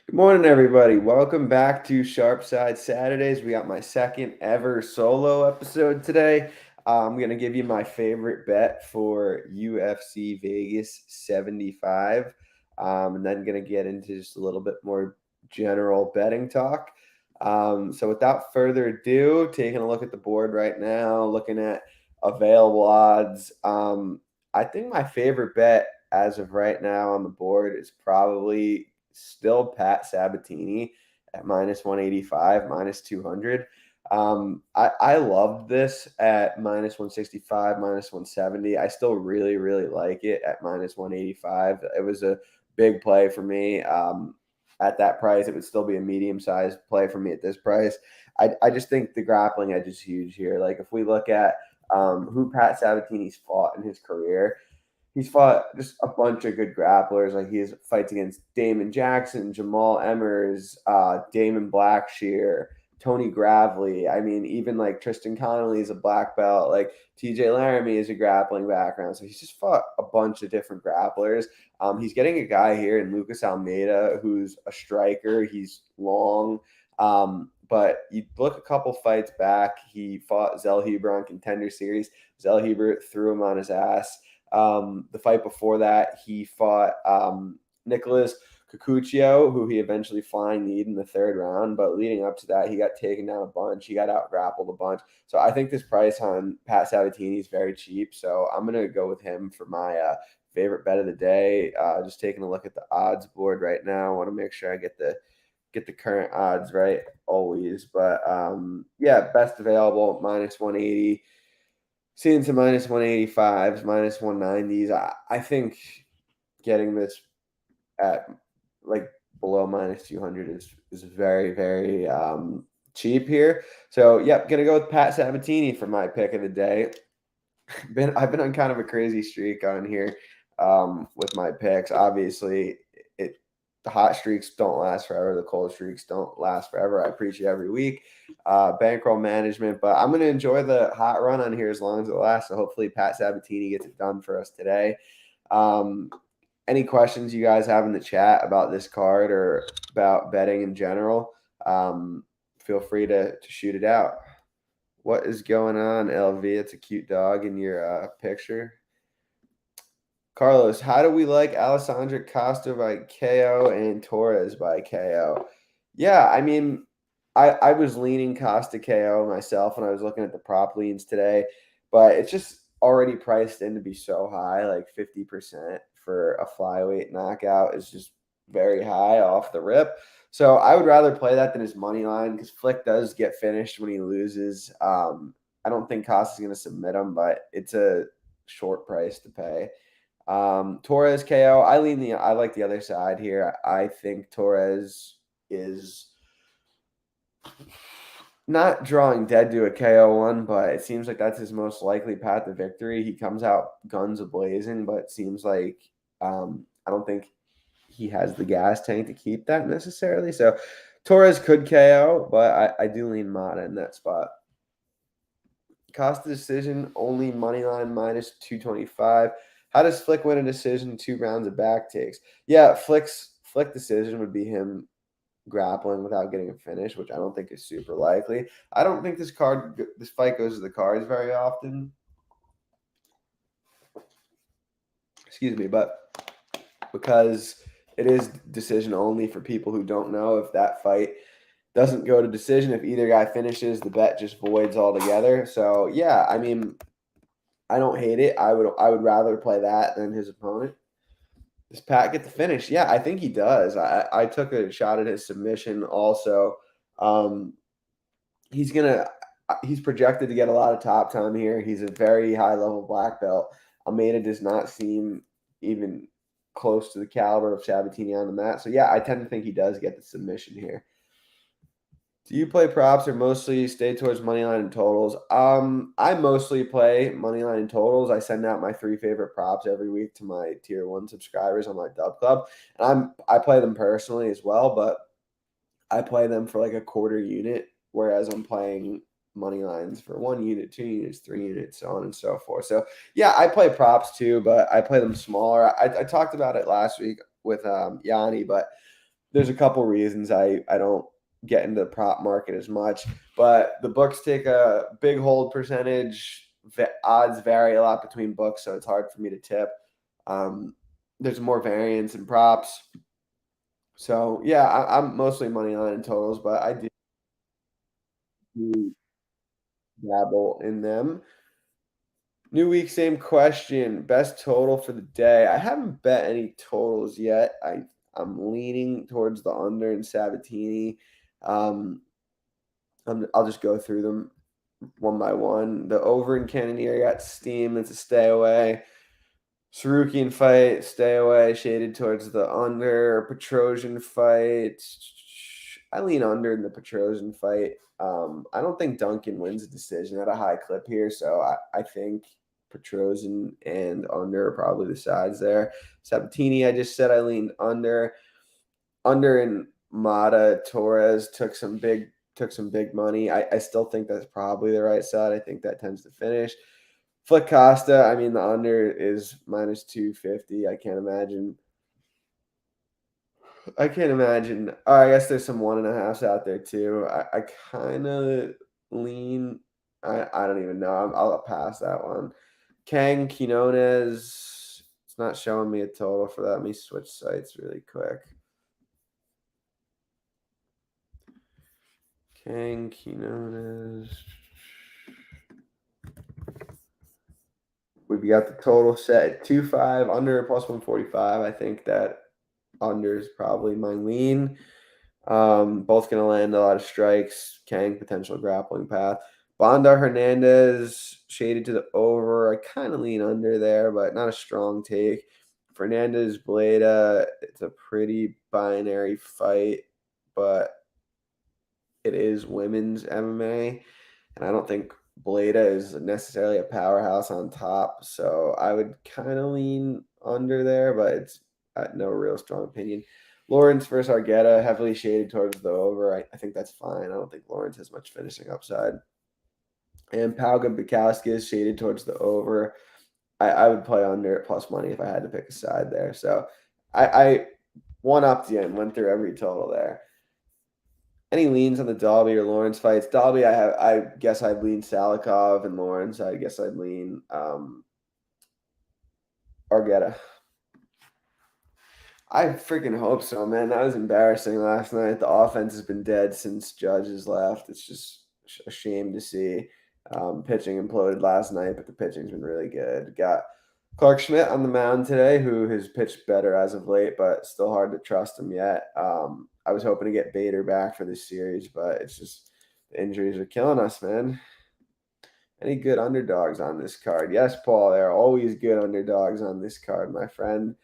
Good morning, everybody. Welcome back to Sharp Side Saturdays. We got my second ever solo episode today. I'm going to give you my favorite bet for UFC Vegas 75. And then going to get into just a little bit more general betting talk. So without further ado, taking a look at the board right now, looking at available odds. I think my favorite bet as of right now on the board is probably still Pat Sabatini at minus 185, minus 200. I loved this at minus 165, minus 170. I still really, really like it at minus 185. It was a big play for me. At that price, it would still be a medium sized play for me at this price. I just think the grappling edge is huge here. Like if we look at who Pat Sabatini's fought in his career, he's fought just a bunch of good grapplers. Like he has fights against Damon Jackson, Jamal Emmers, Damon Blackshear, Tony Gravely. I mean, even like Tristan Connolly is a black belt. Like TJ Laramie is a grappling background. So he's just fought a bunch of different grapplers. He's getting a guy here in Lucas Almeida who's a striker. He's long. But you look a couple fights back, he fought Zellhuber on Contender Series. Zellhuber threw him on his ass. The fight before that, he fought Nicholas Kikuchio, who he eventually flying kneed in the third round. But leading up to that, he got taken down a bunch. He got out grappled a bunch. So I think this price on Pat Sabatini is very cheap. So I'm going to go with him for my favorite bet of the day. Just taking a look at the odds board right now. I want to make sure I get the current odds right always. But yeah, best available minus 180. Seeing some minus 185s, minus 190s. I think getting this at like below minus 200 is very, very cheap here. So, yep, going to go with Pat Sabatini for my pick of the day. I've been on kind of a crazy streak on here with my picks. Obviously, the hot streaks don't last forever. The cold streaks don't last forever. I preach it every week. Bankroll management, but I'm going to enjoy the hot run on here as long as it lasts. So hopefully Pat Sabatini gets it done for us today. Any questions you guys have in the chat about this card or about betting in general, feel free to shoot it out. What is going on, LV? It's a cute dog in your picture. Carlos, how do we like Alessandra Costa by KO and Torres by KO? Yeah, I mean, I was leaning Costa KO myself when I was looking at the prop leans today, but it's just already priced in to be so high, like 50% for a flyweight knockout is just very high off the rip. So I would rather play that than his money line because Flick does get finished when he loses. I don't think Costa's going to submit him, but it's a short price to pay. Torres KO. I like the other side here. I think Torres is not drawing dead to a KO one, but it seems like that's his most likely path to victory. He comes out guns a-blazing, but it seems like I don't think he has the gas tank to keep that necessarily. So Torres could KO, but I do lean Mata in that spot. Costa decision only money line minus 225. How does Flick win a decision 2 rounds of back takes? Yeah, Flick decision would be him grappling without getting a finish, which I don't think is super likely. I don't think this fight goes to the cards very often. Excuse me, but because it is decision only for people who don't know, if that fight doesn't go to decision, if either guy finishes, the bet just voids altogether. So yeah, I mean, I don't hate it. I would rather play that than his opponent. Does Pat get the finish? Yeah, I think he does. I took a shot at his submission also. Um, he's projected to get a lot of top time here. He's a very high level black belt. Almeida does not seem even close to the caliber of Sabatini on the mat. So yeah, I tend to think he does get the submission here. Do you play props or mostly stay towards moneyline and totals? I mostly play moneyline and totals. I send out my 3 favorite props every week to my tier 1 subscribers on my Dub Club. And I play them personally as well, but I play them for like a quarter unit, whereas I'm playing money lines for 1 unit, 2 units, 3 units, so on and so forth. So yeah, I play props too, but I play them smaller. I talked about it last week with Yanni, but there's a couple reasons I don't get into the prop market as much, but the books take a big hold percentage. Odds vary a lot between books, so it's hard for me to tip. Um, there's more variance in props. So yeah, I'm mostly money line and totals, but I do dabble in them. New week, same question. Best total for the day. I haven't bet any totals yet. I'm leaning towards the under in Sabatini. Um, I'll just go through them one by one. The over in Cannonier got steam. It's a stay away. Sarukian fight, stay away. Shaded towards the under. Petrosian fight. I lean under in the Petrosian fight. I don't think Duncan wins a decision at a high clip here, so I think Petrosian and under are probably the sides there. Sabatini, I just said I leaned under. Under in Mata Torres took some big money. I still think that's probably the right side. I think that tends to finish. Flick Costa, I mean the under is minus 250. I can't imagine. I guess there's some 1.5s out there too. I kind of lean. I don't even know. I'll pass that one. Kang Quinones. It's not showing me a total for that. Let me switch sites really quick. Kang Quinones. We've got the total set at 2.5 under plus 145. I think that under is probably my lean. Both going to land a lot of strikes. Kang, potential grappling path. Bondar Hernandez, shaded to the over. I kind of lean under there, but not a strong take. Fernandez, Bleda, it's a pretty binary fight, but it is women's MMA. And I don't think Bleda is necessarily a powerhouse on top. So I would kind of lean under there, but it's no real strong opinion. Lawrence versus Argueta, heavily shaded towards the over. I think that's fine. I don't think Lawrence has much finishing upside. And Pauga Bukowski is shaded towards the over. I would play under at plus money if I had to pick a side there. So I one upped you and went through every total there. Any leans on the Dalby or Lawrence fights? Dalby, I guess I'd lean Salikov, and Lawrence, I guess I'd lean Argueta. I freaking hope so, man. That was embarrassing last night. The offense has been dead since Judges left. It's just a shame to see. Pitching imploded last night, but the pitching's been really good. Got Clark Schmidt on the mound today, who has pitched better as of late, but still hard to trust him yet. I was hoping to get Bader back for this series, but it's just the injuries are killing us, man. Any good underdogs on this card? Yes, Paul. There are always good underdogs on this card, my friend.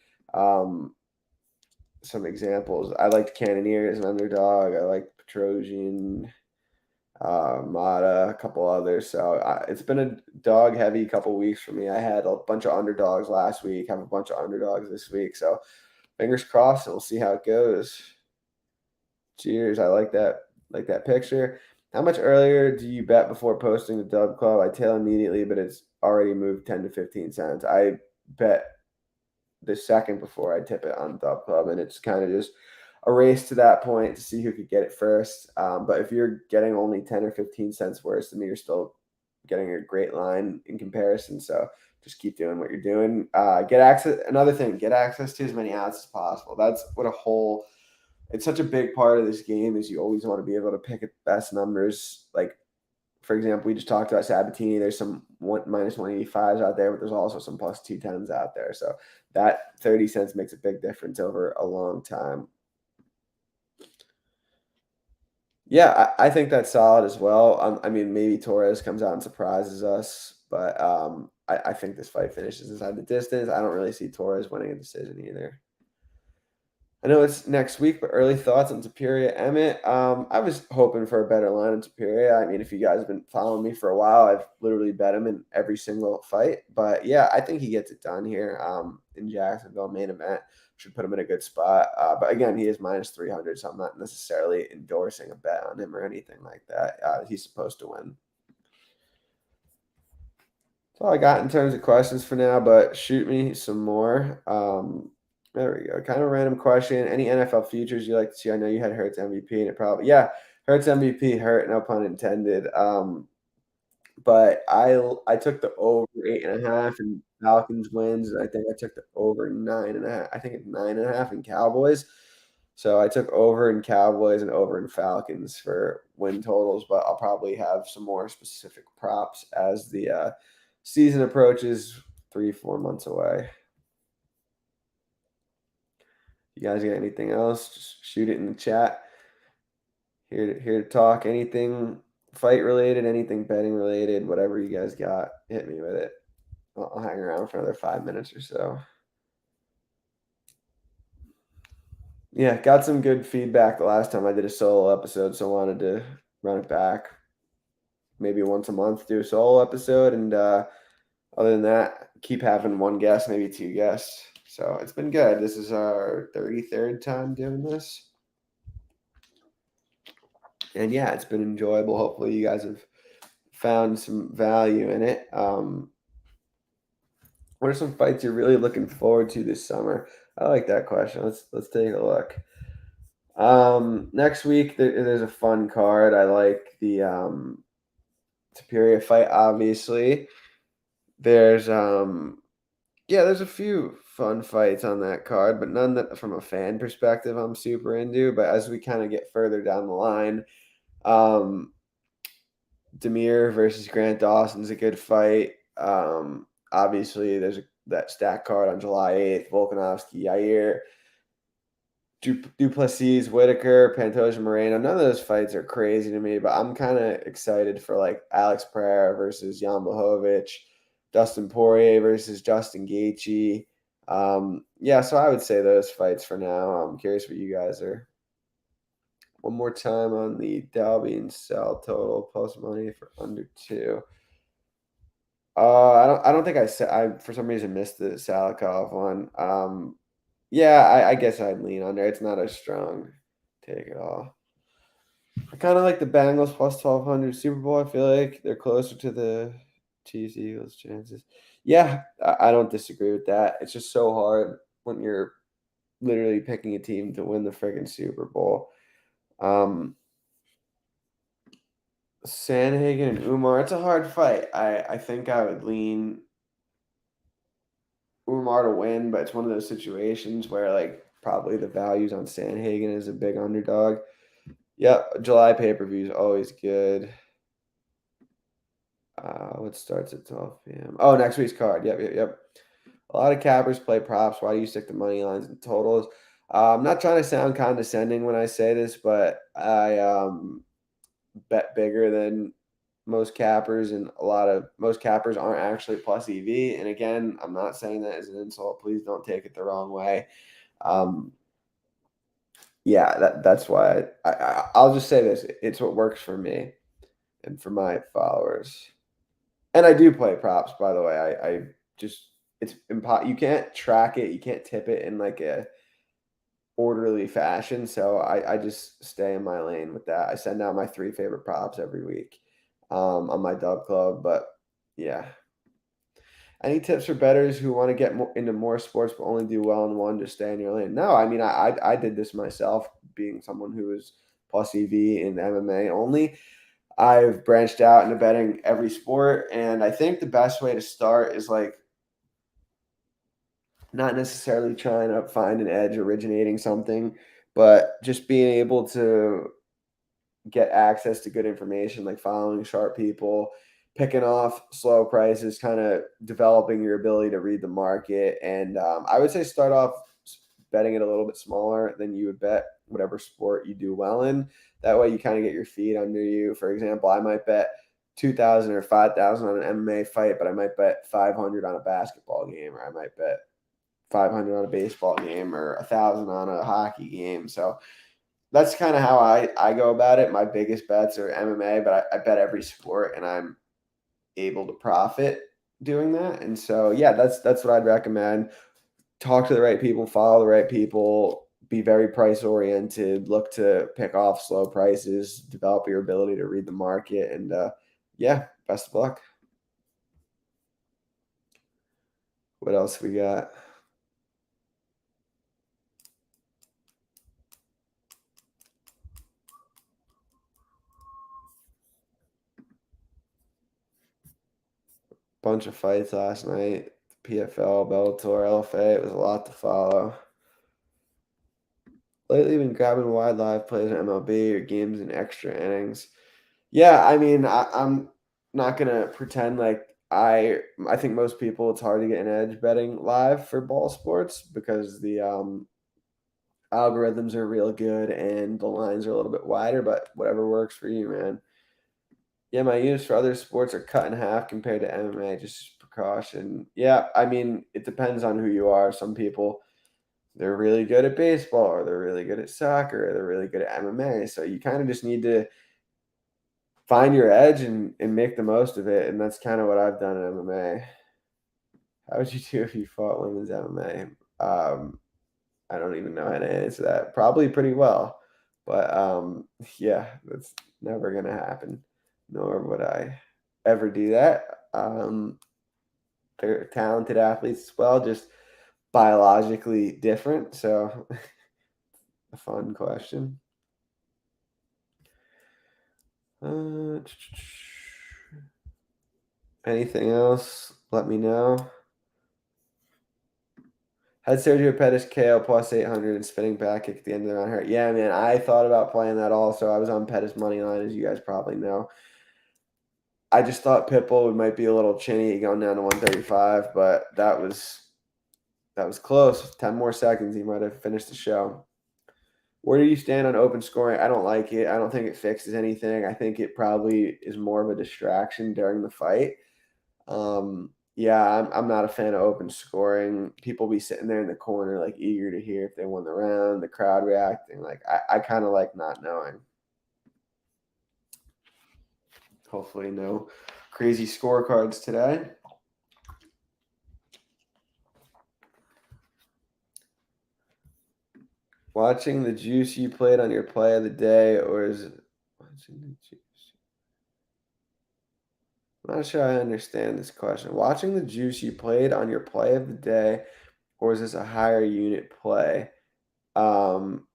Some examples. I liked Cannoneer as an underdog. I like Petrosian, Mata, a couple others. So it's been a dog heavy couple weeks for me. I had a bunch of underdogs last week. Have a bunch of underdogs this week. So fingers crossed, and we'll see how it goes. Cheers. I like that. Like that picture. How much earlier do you bet before posting the Dub Club? I tail immediately, but it's already moved 10 to 15 cents. I bet the second before I tip it on Dub Club, and it's kind of just a race to that point to see who could get it first. But if you're getting only 10 or 15 cents worse than me, you're still getting a great line in comparison. So just keep doing what you're doing. Get access. Another thing, get access to as many odds as possible. That's what a whole. It's such a big part of this game is you always want to be able to pick at the best numbers. Like for example, we just talked about Sabatini. There's some minus 185s out there, but there's also some plus 210s out there. So that 30 cents makes a big difference over a long time. Yeah, I think that's solid as well. I mean, maybe Torres comes out and surprises us, but I think this fight finishes inside the distance. I don't really see Torres winning a decision either. I know it's next week, but early thoughts on Superior Emmett. I was hoping for a better line on Superior. I mean, if you guys have been following me for a while, I've literally bet him in every single fight. But yeah, I think he gets it done here in Jacksonville main event. Should put him in a good spot. But again, he is minus 300, so I'm not necessarily endorsing a bet on him or anything like that. He's supposed to win. That's all I got in terms of questions for now, but shoot me some more. There we go. Kind of random question. Any NFL futures you like to see? I know you had Hurts MVP, and it probably yeah, Hurts MVP hurt, no pun intended. But I took the over 8.5 in Falcons wins, and I think I took the over 9.5. I think it's 9.5 in Cowboys. So I took over in Cowboys and over in Falcons for win totals, but I'll probably have some more specific props as the season approaches 3, 4 months away. You guys got anything else? Just shoot it in the chat. Here to talk. Anything fight related, anything betting related, whatever you guys got, hit me with it. I'll hang around for another 5 minutes or so. Yeah, got some good feedback the last time I did a solo episode, so wanted to run it back. Maybe once a month, do a solo episode, and other than that, keep having one guest, maybe two guests. So it's been good. This is our 33rd time doing this. And yeah, it's been enjoyable. Hopefully you guys have found some value in it. What are some fights you're really looking forward to this summer? I like that question. Let's take a look. Next week there's a fun card. I like the Superior fight, obviously. There's yeah, there's a few fun fights on that card, but none that from a fan perspective I'm super into. But as we kind of get further down the line, um, Demir versus Grant Dawson's a good fight. Obviously, that stack card on July 8th, Volkanovski, Yair, Duplessis, Whitaker, Pantoja, Moreno. None of those fights are crazy to me, but I'm kind of excited for like Alex Pereira versus Jan Blachowicz, Dustin Poirier versus Justin Gaethje. Yeah, so I would say those fights for now. I'm curious what you guys are. One more time on the Dalby and Sell total plus money for under 2. I don't think I said I for some reason missed the Salikov one. Yeah, I guess I'd lean on there. It's not as strong take at all. I kind of like the Bengals plus 1,200 Super Bowl. I feel like they're closer to the Chiefs Eagles chances. Yeah, I don't disagree with that. It's just so hard when you're literally picking a team to win the friggin' Super Bowl. Sanhagen and Umar, it's a hard fight. I think I would lean Umar to win, but it's one of those situations where like probably the values on Sanhagen is a big underdog. Yep, July pay-per-view is always good. What starts at 12 p.m. Oh, next week's card. Yep. A lot of cappers play props. Why do you stick to money lines and totals? I'm not trying to sound condescending when I say this, but I bet bigger than most cappers, and most cappers aren't actually plus EV. And again, I'm not saying that as an insult. Please don't take it the wrong way. Um, yeah, that's why I'll just say this: it's what works for me and for my followers. And I do play props, by the way. I just you can't track it, you can't tip it in like a orderly fashion. So I just stay in my lane with that. I send out my 3 favorite props every week on my Dub Club. But yeah. Any tips for bettors who want to get into more sports but only do well in one to stay in your lane? No, I mean I did this myself, being someone who is plus EV in MMA only. I've branched out into betting every sport, and I think the best way to start is like not necessarily trying to find an edge originating something, but just being able to get access to good information, like following sharp people, picking off slow prices, kind of developing your ability to read the market. And I would say start off betting it a little bit smaller than you would bet whatever sport you do well in. That way you kind of get your feet under you. For example, I might bet 2,000 or 5,000 on an MMA fight, but I might bet 500 on a basketball game, or I might bet 500 on a baseball game, or 1,000 on a hockey game. So that's kind of how I go about it. My biggest bets are MMA, but I bet every sport, and I'm able to profit doing that. And so yeah, that's what I'd recommend. Talk to the right people, follow the right people, be very price oriented, look to pick off slow prices, develop your ability to read the market, and yeah, best of luck. What else we got? Bunch of fights last night. PFL, Bellator, LFA. It was a lot to follow. Lately, been grabbing wide live plays in MLB or games in extra innings. Yeah, I mean, I'm not gonna pretend like I think most people it's hard to get an edge betting live for ball sports because the algorithms are real good and the lines are a little bit wider, but whatever works for you, man. Yeah, my units for other sports are cut in half compared to MMA, just as precaution. Yeah, I mean, it depends on who you are. Some people they're really good at baseball or they're really good at soccer or they're really good at MMA. So you kind of just need to find your edge and make the most of it. And that's kind of what I've done in MMA. How would you do if you fought women's MMA? I don't even know how to answer that. Probably pretty well. But yeah, that's never gonna happen. Nor would I ever do that. They're talented athletes as well, just biologically different. So a fun question. Uh, Anything else? Let me know. Had Sergio Pettis KO plus 800 and spinning back kick at the end of the round hurt. Yeah, man, I thought about playing that also. I was on Pettis money line, as you guys probably know. I just thought Pitbull might be a little chinny going down to 135, but that was close. 10 more seconds, he might have finished the show. Where do you stand on open scoring? I don't like it. I don't think it fixes anything. I think it probably is more of a distraction during the fight. Yeah, I'm not a fan of open scoring. People be sitting there in the corner, like eager to hear if they won the round, the crowd reacting. Like I kind of like not knowing. Hopefully, no crazy scorecards today. Watching the juice you played on your play of the day, or is it watching the juice? I'm not sure I understand this question. Watching the juice you played on your play of the day, or is this a higher unit play? Um,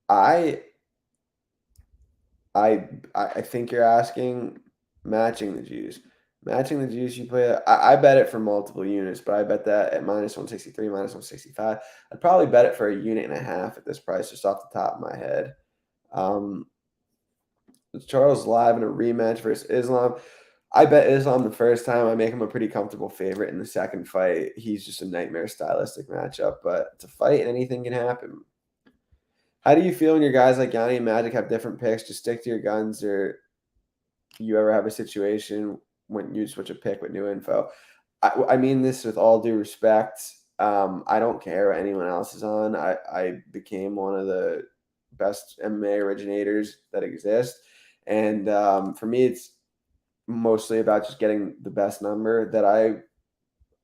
I I I think you're asking matching the juice. Matching the juice you play. I bet it for multiple units, but I bet that at minus 163, minus 165. I'd probably bet it for a unit and a half at this price, just off the top of my head. Um, is Charles live in a rematch versus Islam? I bet Islam the first time. I make him a pretty comfortable favorite in the second fight. He's just a nightmare stylistic matchup, but it's a fight and anything can happen. How do you feel when your guys like Yanni and Magic have different picks? Just stick to your guns, or you ever have a situation when you switch a pick with new info? I mean this with all due respect. I don't care what anyone else is on. I became one of the best MMA originators that exist. And for me, it's mostly about just getting the best number that I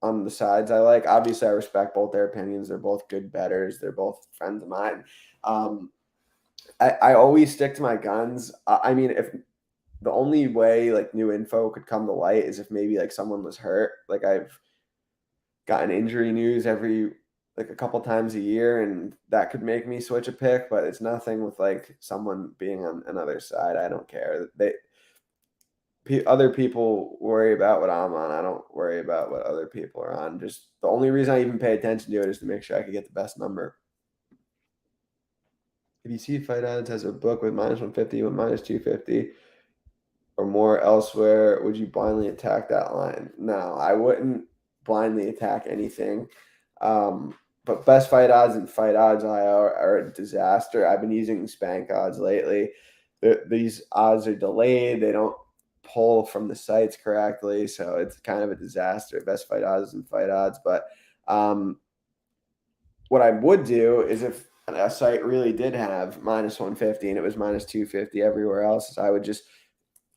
on the sides I like. Obviously, I respect both their opinions. They're both good bettors. They're both friends of mine. Um, I always stick to my guns. I mean, if the only way like new info could come to light is if maybe like someone was hurt. Like I've gotten injury news every like a couple times a year, and that could make me switch a pick. But it's nothing with like someone being on another side. I don't care. Other people worry about what I'm on. I don't worry about what other people are on. Just the only reason I even pay attention to it is to make sure I could get the best number. If you see fight odds has a book with minus 150 with minus 250 or more elsewhere, would you blindly attack that line? No, I wouldn't blindly attack anything. But best fight odds and fight odds are a disaster. I've been using spank odds lately. These odds are delayed. They don't pull from the sites correctly, so it's kind of a disaster. Best fight odds and fight odds. But um, what I would do is if a site really did have minus 150 and it was minus 250 everywhere else, is I would just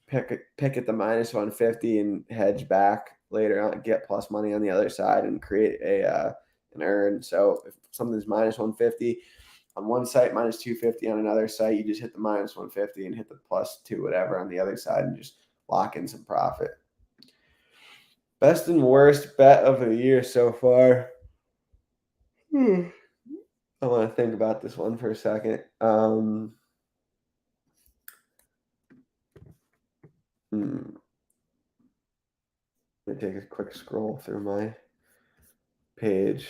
pick at the minus 150 and hedge back later on, get plus money on the other side and create an earn. So if something's minus 150 on one site, minus 250 on another site, you just hit the minus 150 and hit the plus two whatever on the other side and just lock in some profit. Best and worst bet of the year so far. I want to think about this one for a second. Hmm. Let me take a quick scroll through my page.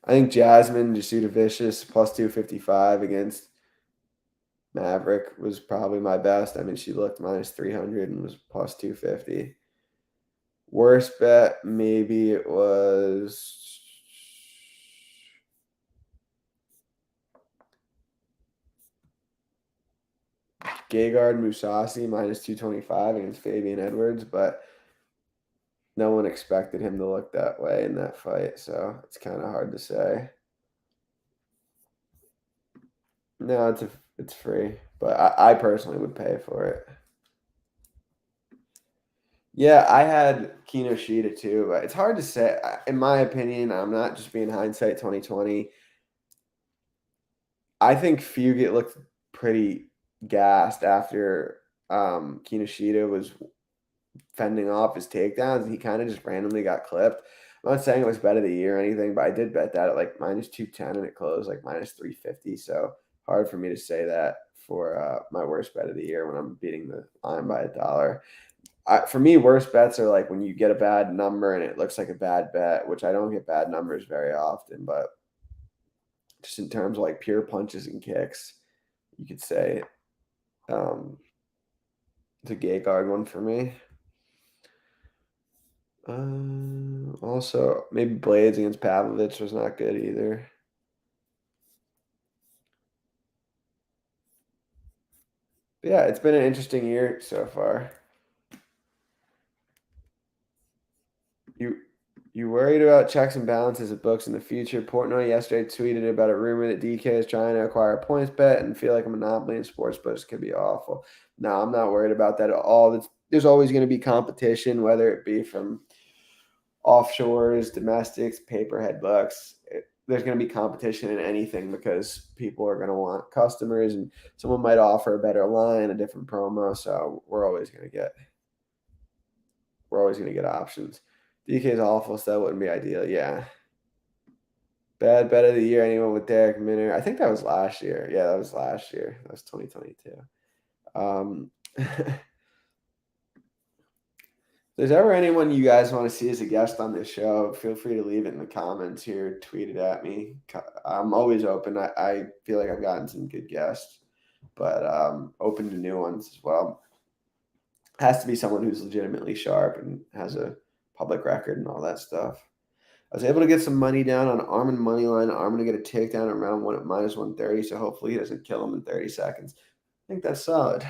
I think Jasmine Jasudavicius plus 255 against Maverick was probably my best. I mean, she looked minus 300 and was plus 250. Worst bet, maybe it was Gegard Mousasi minus 225 against Fabian Edwards, but no one expected him to look that way in that fight, so it's kind of hard to say. No, it's free, but I personally would pay for it. Yeah, I had Kinoshita too, but it's hard to say. In my opinion, I'm not just being hindsight 2020. I think Fugit looked pretty gassed after Kinoshita was fending off his takedowns, and he kind of just randomly got clipped. I'm not saying it was bet of the year or anything, but I did bet that at like minus 210 and it closed like minus 350. So hard for me to say that for my worst bet of the year when I'm beating the line by $1. For me, worst bets are like when you get a bad number and it looks like a bad bet, which I don't get bad numbers very often, but just in terms of like pure punches and kicks, you could say um, it's a Gegard one for me. Also, maybe Blades against Pavlovich was not good either. But yeah, it's been an interesting year so far. You you worried about checks and balances of books in the future? Portnoy yesterday tweeted about a rumor that DK is trying to acquire a points bet and feel like a monopoly in sports books could be awful. No, I'm not worried about that at all. There's always going to be competition, whether it be from offshores, domestics, paperhead books. There's going to be competition in anything because people are going to want customers, and someone might offer a better line, a different promo. So we're always going to get options. DK is awful, so that wouldn't be ideal. Yeah. Bad bet of the year. Anyone with Derek Minner? I think that was last year. Yeah, that was last year. That was 2022. If there's ever anyone you guys want to see as a guest on this show, feel free to leave it in the comments here. Tweet it at me. I'm always open. I feel like I've gotten some good guests, but open to new ones as well. Has to be someone who's legitimately sharp and has a public record and all that stuff. I was able to get some money down on Armin money line. Armin to get a takedown around one at minus 130, so hopefully he doesn't kill him in 30 seconds. I think that's solid.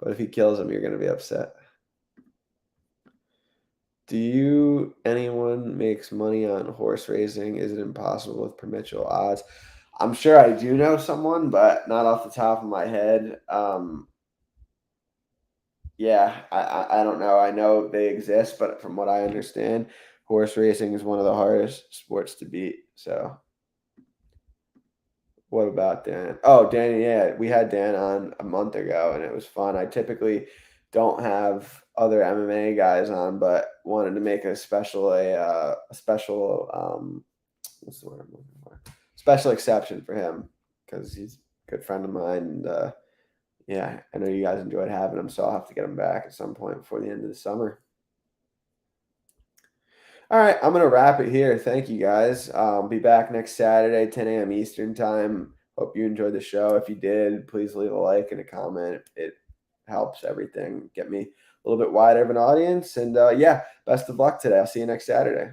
But if he kills him, you're going to be upset. Anyone makes money on horse racing? Is it impossible with perpetual odds? I'm sure I do know someone, but not off the top of my head. Yeah, I don't know. I know they exist, but from what I understand, horse racing is one of the hardest sports to beat. So what about Dan? Oh, Dan, yeah, we had Dan on a month ago and it was fun. I typically don't have other MMA guys on, but wanted to make a special what's the word I'm looking for? Special exception for him because he's a good friend of mine and yeah, I know you guys enjoyed having him, so I'll have to get him back at some point before the end of the summer. All right, I'm gonna wrap it here. Thank you guys. Be back next Saturday, 10 a.m. Eastern time. Hope you enjoyed the show. If you did, please leave a like and a comment. It helps everything get me a little bit wider of an audience. And yeah, best of luck today. I'll see you next Saturday.